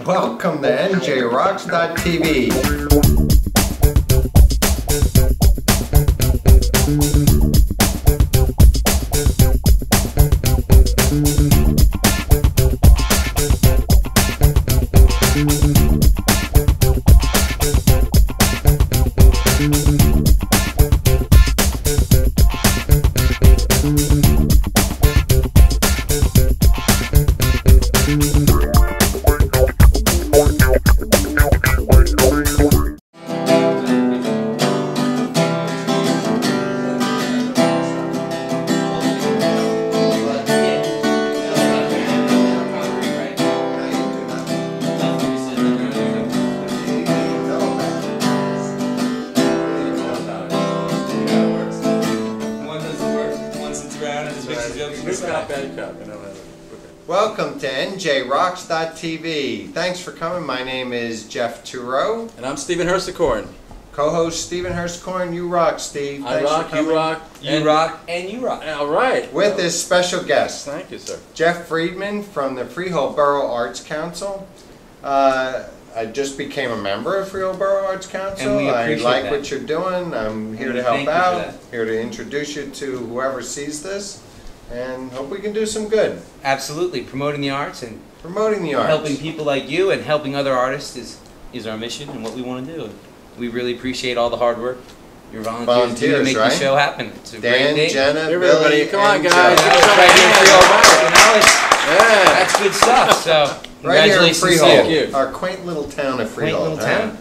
Welcome to njrocks.tv. Welcome to njrocks.tv. Thanks for coming. My name is Jeff Tureaud. And I'm Stephen Hirsekorn. Co-host Stephen Hirsekorn. You rock, Steve. I rock, you rock, you rock, and you rock. All right. With this special guest. Thank you, sir. Jeff Friedman from the Freehold Borough Arts Council. I just became a member of Freehold Borough Arts Council. And we appreciate I like that. what you're doing. I'm here to help out. Here to introduce you to whoever sees this. And hope we can do some good. Absolutely. Promoting the arts and promoting the arts. helping people like you and helping other artists is our mission and what we want to do. We really appreciate all the hard work your volunteers do to make the show happen. It's a great thing. Jenna, everybody, Billy, come on, guys. That's good stuff. So right here in congratulations Freehold, to you. our quaint little town of Freehold. Quaint little town,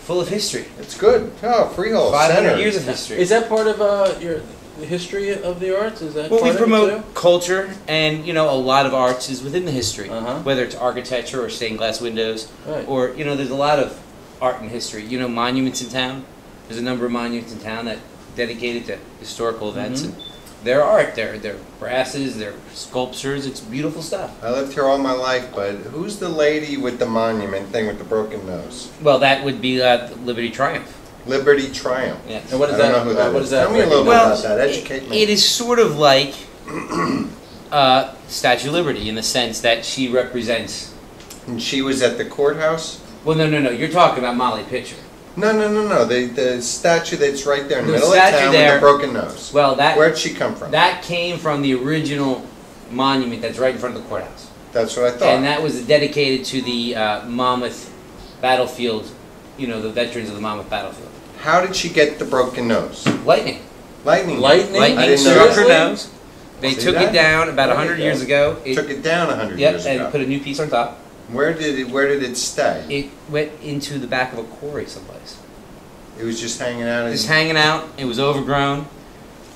full of history. It's good. Oh, Freehold 500 Center. years of history. Is that part of the history of the arts? Is that well, part we of it promote too? culture, and a lot of arts is within the history, Uh-huh. whether it's architecture or stained glass windows, Right. or there's a lot of art and history. Monuments in town. There's a number of monuments in town that dedicated to historical events. Mhm. And they're art. They're brasses. They're sculptures. It's beautiful stuff. I lived here all my life, but who's the lady with the monument thing with the broken nose? Well, that would be Liberty Triumph. Liberty Triumph. Yes. And what is I don't that? know who that what is. is that? Tell me a little bit Well, about that. Educate me. It is sort of like Statue of Liberty in the sense that she represents. And she was at the courthouse? Well, no. You're talking about Molly Pitcher. No. The statue that's right there in the The middle of statue town there- with the broken nose. Well, Where'd she come from? That came from the original monument that's right in front of the courthouse. That's what I thought. And that was dedicated to the Monmouth battlefield, the veterans of the Monmouth battlefield. How did she get the broken nose? Lightning. Lightning. Lightning? I didn't struck know her that. nose. They See took that? it down about There 100 you years go. ago. Took it down 100 Yep, years ago. and put a new piece on top. Where did it stay? It went into the back of a quarry someplace. It was just hanging out. Just hanging out. It was overgrown.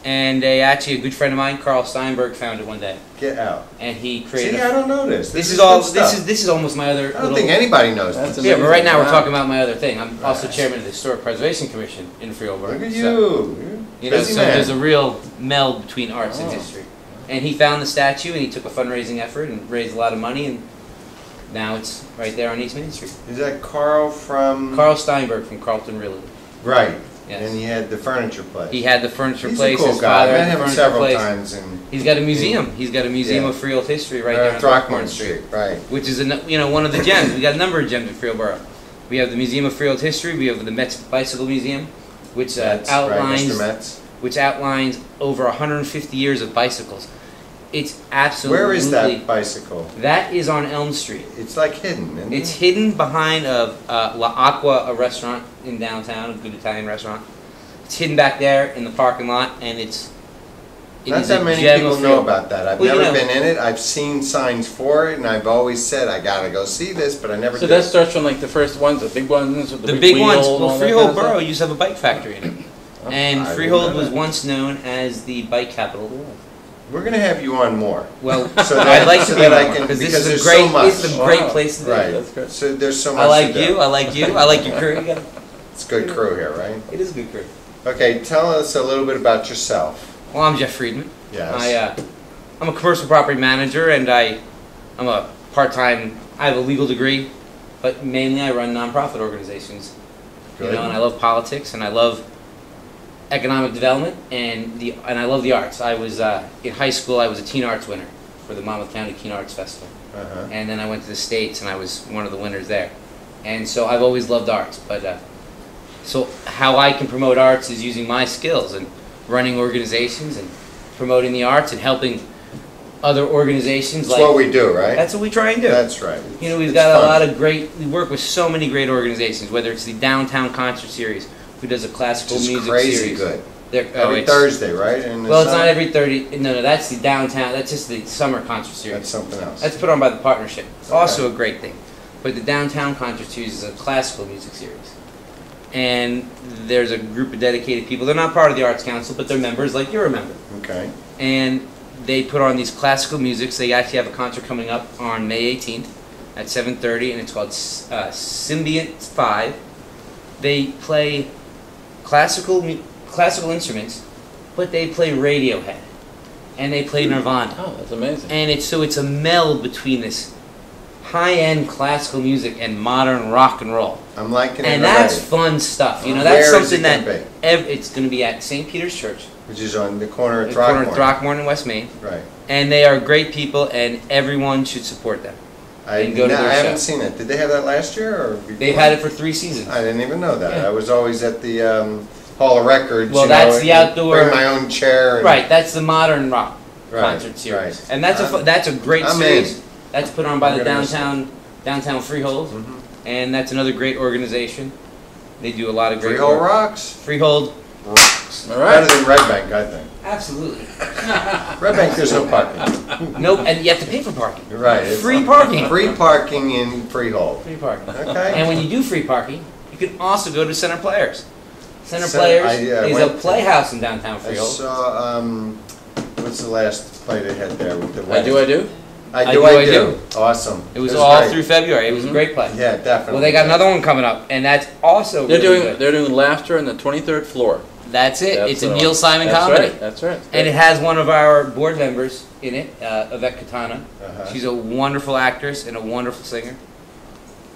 And actually, a good friend of mine, Carl Steinberg, found it one day. Get out. And he created. See, I don't know this. This is good all. stuff. This is almost my other. I don't think anybody knows That's this. Yeah, but right now we're Wow. talking about my other thing. I'm also Right. chairman of the Historic Preservation Commission in Freehold Borough. Look at So, you. so Busy man. there's a real meld between arts and Oh. history. And he found the statue, and he took a fundraising effort and raised a lot of money, and now it's right there on East Main Street. Is that Carl from? Carl Steinberg from Carlton Realty. Right. Yes. And he had the furniture place. He had the furniture He's place. a cool his guy. father I had met the him furniture several place. times. And He's got a museum. He's got a museum Yeah. of Freehold history right there on Throckmorton Street, Right. which is one of the gems. We got a number of gems in Freehold Borough. We have the Museum of Freehold History. We have the Metz Bicycle Museum, which Metz, outlines right, Mr. Metz. which outlines over 150 years of bicycles. It's absolutely. Where is that bicycle? That is on Elm Street. It's like hidden. Isn't It's it? hidden behind La Aqua, a restaurant in downtown, a good Italian restaurant. It's hidden back there in the parking lot, and it Not is that a many gem people of know Freehold. about that. I've Well, never been in it. I've seen signs for it, and I've always said I gotta go see this, but I never So did. that starts from like the first ones, the big ones, with the The big wheel ones. and Well, all that Freehold kind of Borough stuff? used to have a bike factory in it, and I Freehold didn't know was that. once known as the bike capital of the world. We're gonna have you on more. Well, So that- I'd like so to be that on I more, can- because this because is a there's great, so much. it's a great Wow. place to be. Right. That's good. So there's so much. I like to do. you. I like you. I like your crew. You got It's a good crew here, right? it is a good crew. Okay, tell us a little bit about yourself. Well, I'm Jeff Friedman. Yes. I'm a commercial property manager, and I'm a part-time. I have a legal degree, but mainly I run nonprofit organizations. Good. And I love politics, and I love economic development, and I love the arts. I was in high school. I was a teen arts winner. for the Monmouth County Keen Arts Festival. Uh-huh. And then I went to the States and I was one of the winners there. And so I've always loved arts, but so how I can promote arts is using my skills and running organizations and promoting the arts and helping other organizations. That's like, what we do, right? That's what we try and do. That's right. You know, we've It's got fun. a lot of we work with so many great organizations, whether it's the Downtown Concert Series, who does a classical Which is music crazy series. good. Every Thursday, right? In the well, it's summer? not every 30. No, that's the downtown. That's just the summer concert series. That's something else. That's put on by the partnership. Okay. Also a great thing. But the downtown concert series is a classical music series. And there's a group of dedicated people. They're not part of the Arts Council, but they're members like you're a member. Okay. And they put on these classical musics. They actually have a concert coming up on May 18th at 7:30, and it's called Symbiont 5. They play classical instruments, but they play Radiohead, and they play Nirvana. Oh, that's amazing. And it's a meld between this high-end classical music and modern rock and roll. I'm liking it And that's already. fun stuff. You know, that's Where is something it that it's going to be at St. Peter's Church, Which is on the corner of the corner of Throckmorton. Throckmorton and West Main. Right. And they are great people, and everyone should support them. And go to their I haven't show. seen it. Did they have that last year or before? They've had it for 3 seasons. I didn't even know that. Yeah. I was always at the Hall of Records. Well, you that's know, the and outdoor- Bring my own chair. And, Right, that's the modern rock Right, concert series, right. and that's a great I'm series. in. That's put on by I'm the gonna miss downtown Freehold, Mhm. and that's another great organization. They do a lot of great Freehold work. rocks. Freehold, Rocks. All right. Better than Red Bank, I think. absolutely. Red Bank, there's no parking. Nope, and you have to pay for parking. You're right. It's Free parking. Free parking in Freehold. Free parking. Okay. And when you do free parking, you can also go to Center Players. Center Center- Players I is a went to- playhouse in downtown I Freehold. saw, what's the last play they had there with the I wedding? do, I do. I I do, Do, I I do. Do. Awesome. It was all great. through February. It was a great play. Yeah, definitely. Well, they got another one coming up, and that's also They're really doing good. they're doing Laughter on the 23rd floor. That's it. That's It's a the Neil one. Simon That's comedy. Right. That's right. And it has one of our board members in it, Yvette Katana. Uh-huh. She's a wonderful actress and a wonderful singer.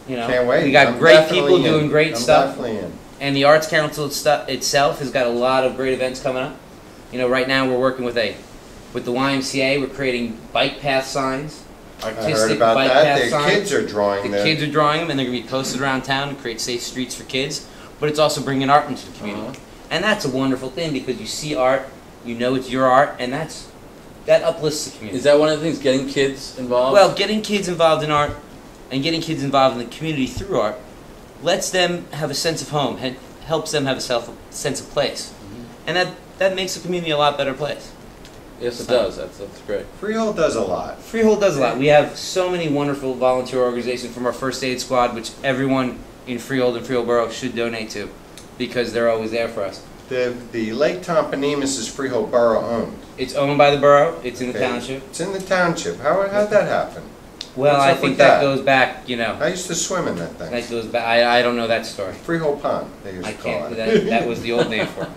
You know, Can't wait. we got I'm great definitely people doing in. great I'm stuff. Definitely in. And the Arts Council itself has got a lot of great events coming up. You know, right now we're working with the YMCA. We're creating bike path signs, I heard artistic about bike that. path The signs. kids are drawing The kids are drawing them, and they're going to be posted around town to create safe streets for kids. But it's also bringing art into the community. Uh-huh. And that's a wonderful thing because you see art, you know it's your art, and that uplifts the community. Is that one of the things? Getting kids involved. Well, getting kids involved in art and getting kids involved in the community through art lets them have a sense of home and helps them have a sense of place. And that makes the community a lot better place. yes, it does. That's great. Freehold does a lot. Freehold does a lot. We have so many wonderful volunteer organizations from our first aid squad, which everyone in Freehold and Freehold Borough should donate to because they're always there for us. The Lake Tompanimus is Freehold Borough owned. It's owned by the borough. It's in the Okay. township. It's in the township. How'd that happen? Well, What's I up think with that that? goes back, you know. I used to swim in that thing. That goes back. I don't know that story. Freehold Pond, they used I to call can't. it. That was the old name for it.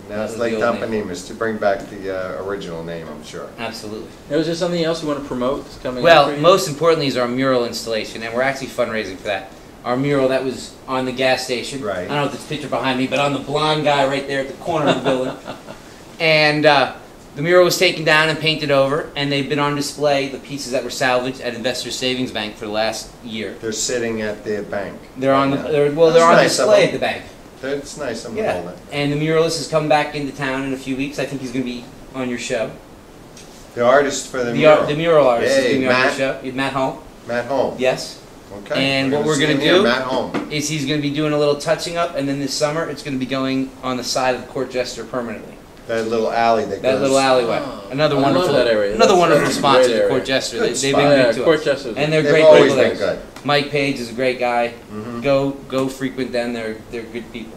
Now it's was Lake the old name. Tompanimus to bring back the original name, I'm sure. Absolutely. Now, is there something else you want to promote that's coming up? Well, for you? most importantly is our mural installation, and we're actually fundraising for that. Our mural that was on the gas station. Right. I don't know if it's a picture behind me, but on the blonde guy right there at the corner of the building. And the mural was taken down and painted over, and they've been on display, the pieces that were salvaged at Investors Savings Bank for the last year. They're sitting at the bank. They're on right now. they're That's on nice of display them. at the bank. That's nice of them to Yeah. hold it. And the muralist has come back into town in a few weeks. I think he's going to be on your show. The artist for the The mural. the mural artist is Yay, going to be on your Matt. show. Matt Holm. Matt Holm. Yes. Okay. And what we're see gonna him here, do- Matt Holm. Is he's going to be doing a little touching up, and then this summer it's going to be going on the side of the court jester permanently. That little alley that That goes. little alleyway. Oh, Another I love wonderful, that area. another That's wonderful a sponsor, great the court area. jester. Good They've spot. been Yeah, good to Court us. Chester's. And they're They've great always people been there. good. Mike Page is a great guy. Mhm. Go frequent them. They're good people.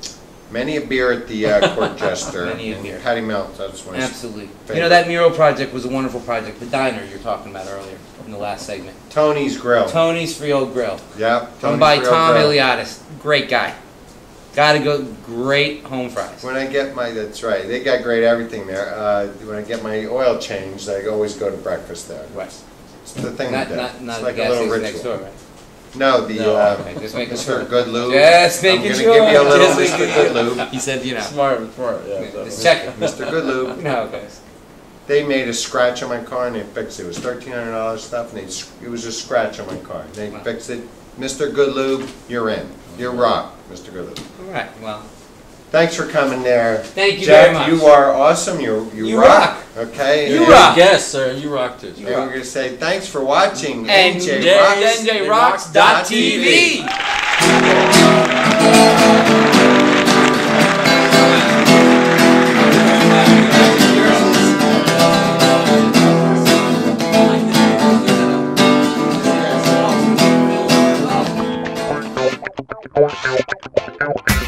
Many a beer at the court jester. Many a and beer. Patty Melt, that's one. Absolutely. You favorite. know, that mural project was a wonderful project. The diner you're talking about earlier in the last segment. Tony's Grill. Tony's Freehold Grill. Yep. Owned Tony's by Grill Tom Grill. Iliadis. Great guy. Gotta go. Great home fries. When I get my, that's right, they got great everything there. When I get my oil changed, I always go to breakfast there. Right. It's the thing Not to do. not It's not like the a gas little station ritual. next door, right? No, the No, okay, just making sure. Mr. Good Lube. Just making I'm gonna sure. give you a little Just Mr. making Good sure. Lube. He said, you know. Smart, yeah. Just check it. Mr. Good Lube. You know how it goes. they made a scratch on my car and they fixed it. It was $1,300 stuff, and it was a scratch on my car. They fixed it. Mr. Goodlube, you're in. You're rock, Mr. Goodlube. All right. Well, thanks for coming there. thank you Jeff, very much. you are awesome. You rock. Okay. You And- rock. Yes, sir. You rock too. And we're going to say thanks for watching And NJRocks.tv. Wow.